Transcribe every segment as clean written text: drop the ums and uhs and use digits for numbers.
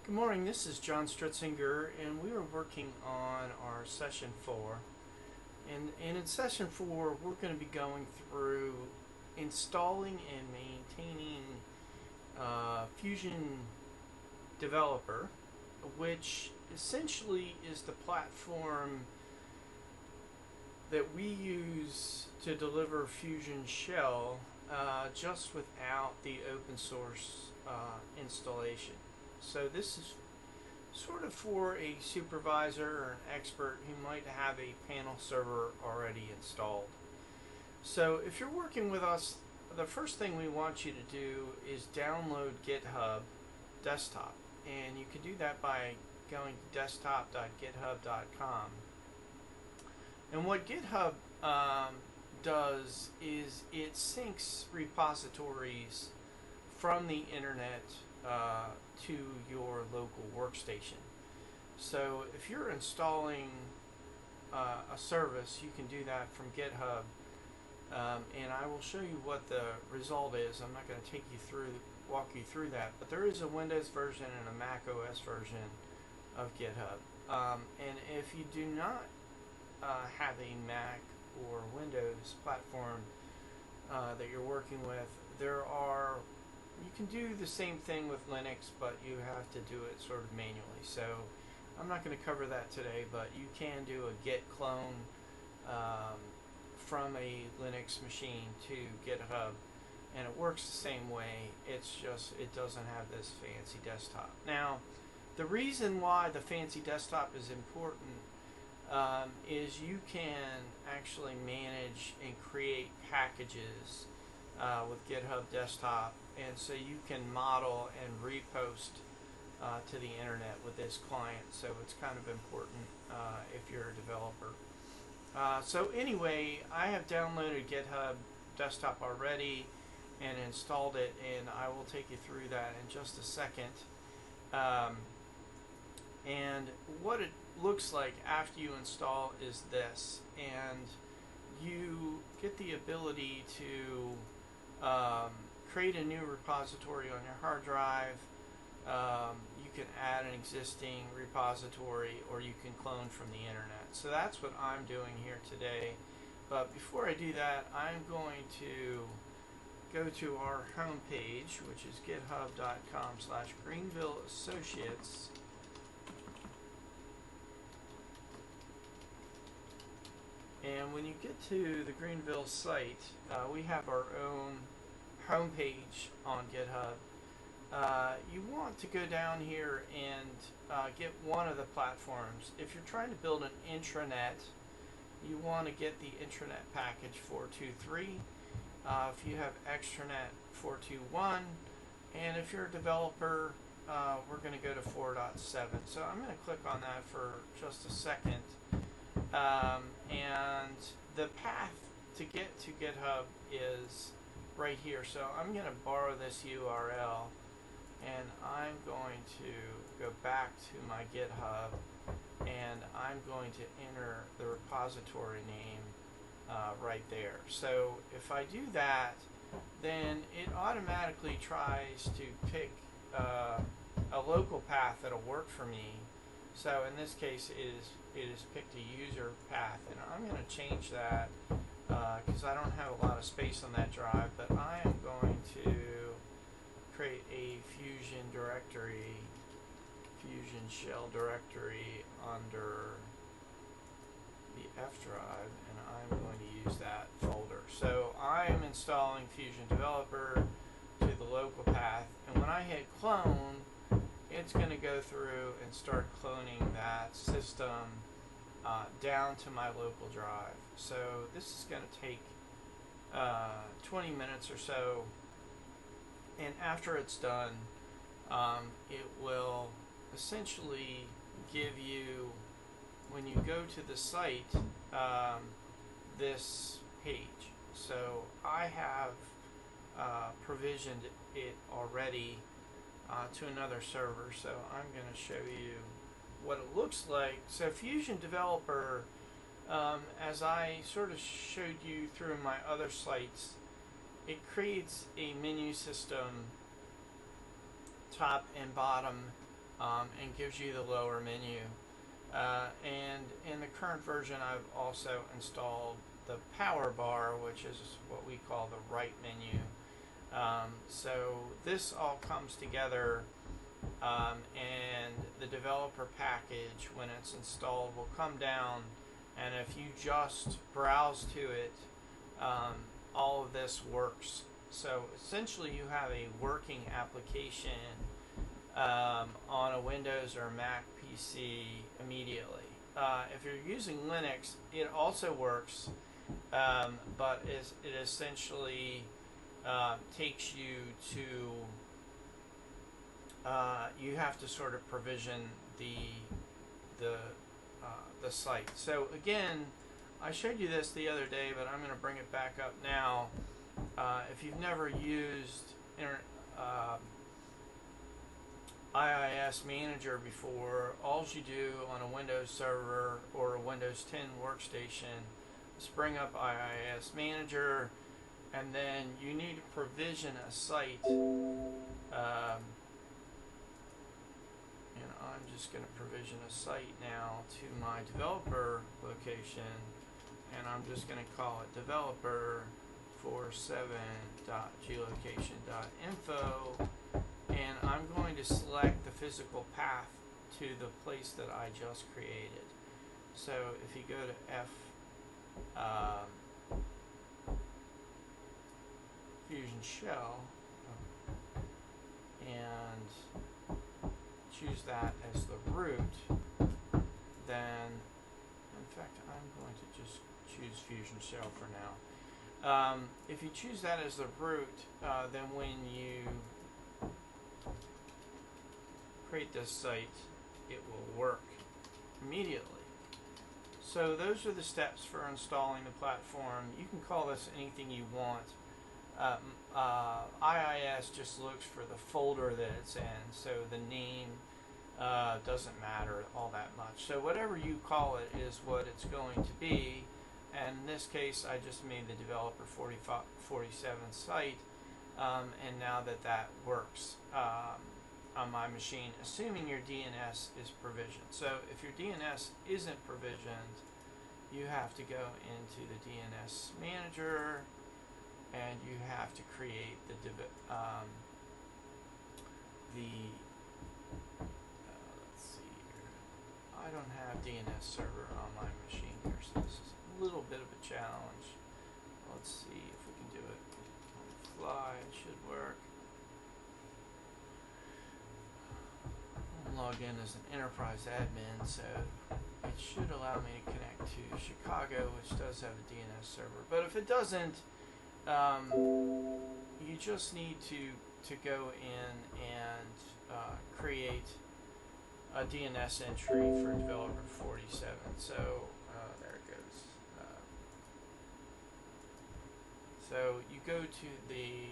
Good morning, this is John Stritzinger, and we are working on our session 4. And in session 4, we're going to be going through installing and maintaining Fusion Developer, which essentially is the platform that we use to deliver FusionShell just without the open source installation. So this is sort of for a supervisor or an expert who might have a panel server already installed. So if you're working with us, the first thing we want you to do is download GitHub Desktop. And you can do that by going to desktop.github.com. And what GitHub does is it syncs repositories from the internet to your local workstation. So if you're installing a service, you can do that from GitHub, and I will show you what the result is. I'm not going to walk you through that, but there is a Windows version and a macOS version of GitHub. And if you do not have a Mac or Windows platform that you're working with, you can do the same thing with Linux, but you have to do it sort of manually. So I'm not going to cover that today, but you can do a git clone from a Linux machine to GitHub, and it works the same way. It's just it doesn't have this fancy desktop. Now, the reason why the fancy desktop is important is you can actually manage and create packages with GitHub Desktop, and so you can model and repost to the internet with this client. So it's kind of important if you're a developer. So anyway, I have downloaded GitHub Desktop already and installed it, and I will take you through that in just a second. And what it looks like after you install is this, and you get the ability to create a new repository on your hard drive. You can add an existing repository, or you can clone from the internet. So that's what I'm doing here today. But before I do that, I'm going to go to our home page, which is github.com/GreenvilleAssociates. And when you get to the Greenville site, we have our own homepage on GitHub. You want to go down here and get one of the platforms. If you're trying to build an intranet, you want to get the intranet package 423. If you have extranet 421, and if you're a developer, we're going to go to 4.7. So I'm going to click on that for just a second. And the path to get to GitHub is right here. So I'm going to borrow this URL, and I'm going to go back to my GitHub, and I'm going to enter the repository name right there. So if I do that, then it automatically tries to pick a local path that'll work for me. So in this case, it is picked a user path, and I'm going to change that because I don't have a lot of space on that drive, but I am going to create a FusionShell directory under the F drive, and I'm going to use that folder. So I am installing Fusion Developer to the local path, and when I hit clone, it's going to go through and start cloning that system down to my local drive. So this is going to take 20 minutes or so, and after it's done, it will essentially give you, when you go to the site, this page. So I have provisioned it already to another server, so I'm going to show you what it looks like. So Fusion Developer, as I sort of showed you through my other sites, it creates a menu system, top and bottom, and gives you the lower menu. And in the current version, I've also installed the power bar, which is what we call the right menu. So this all comes together, and the developer package, when it's installed, will come down, and if you just browse to it, all of this works. So essentially you have a working application on a Windows or Mac PC immediately. If you're using Linux, it also works, but it essentially takes you to, you have to sort of provision the site. So again, I showed you this the other day, but I'm going to bring it back up now. If you've never used IIS Manager before, all you do on a Windows server or a Windows 10 workstation is bring up IIS Manager, and then you need to provision a site. And I'm just going to provision a site now to my developer location, and I'm just going to call it developer47.glocation.info, and I'm going to select the physical path to the place that I just created. So if you go to FusionShell and choose that as the root, then in fact I'm going to just choose FusionShell for now. If you choose that as the root, then when you create this site, it will work immediately. So those are the steps for installing the platform. You can call this anything you want. IIS just looks for the folder that it's in, so the name doesn't matter all that much. So whatever you call it is what it's going to be. And in this case, I just made the developer 47 site, and now that works on my machine, assuming your DNS is provisioned. So if your DNS isn't provisioned, you have to go into the DNS manager, and you have to create the let's see here. I don't have DNS server on my machine here, so this is a little bit of a challenge. Let's see if we can do it on the fly. It should work. Log in as an enterprise admin, so it should allow me to connect to Chicago, which does have a DNS server. But if it doesn't, you just need to go in and create a DNS entry for developer 47. So there it goes. So you go to the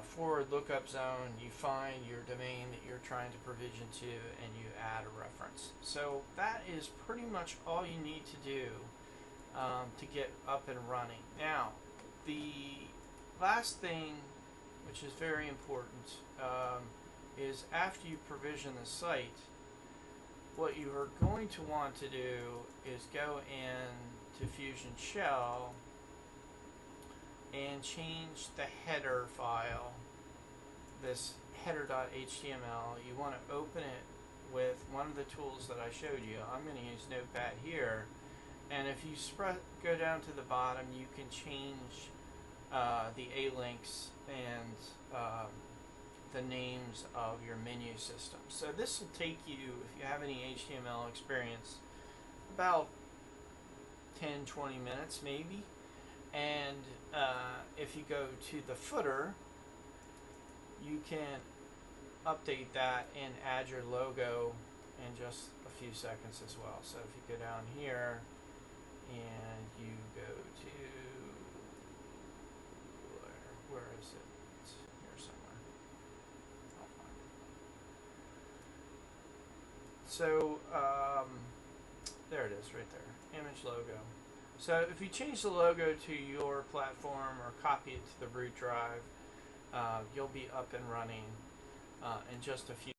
forward lookup zone, you find your domain that you're trying to provision to, and you add a reference. So that is pretty much all you need to do to get up and running. Now, the last thing, which is very important, is after you provision the site, what you are going to want to do is go in to FusionShell and change the header file, this header.html. You want to open it with one of the tools that I showed you. I'm going to use Notepad here, and if you go down to the bottom, you can change the A-links and the names of your menu system. So this will take you, if you have any HTML experience, about 10-20 minutes maybe. And if you go to the footer, you can update that and add your logo in just a few seconds as well. So if you go down here and you go to, where is it? It's here somewhere. I'll find it. So there it is right there, image logo. So if you change the logo to your platform or copy it to the root drive, you'll be up and running in just a few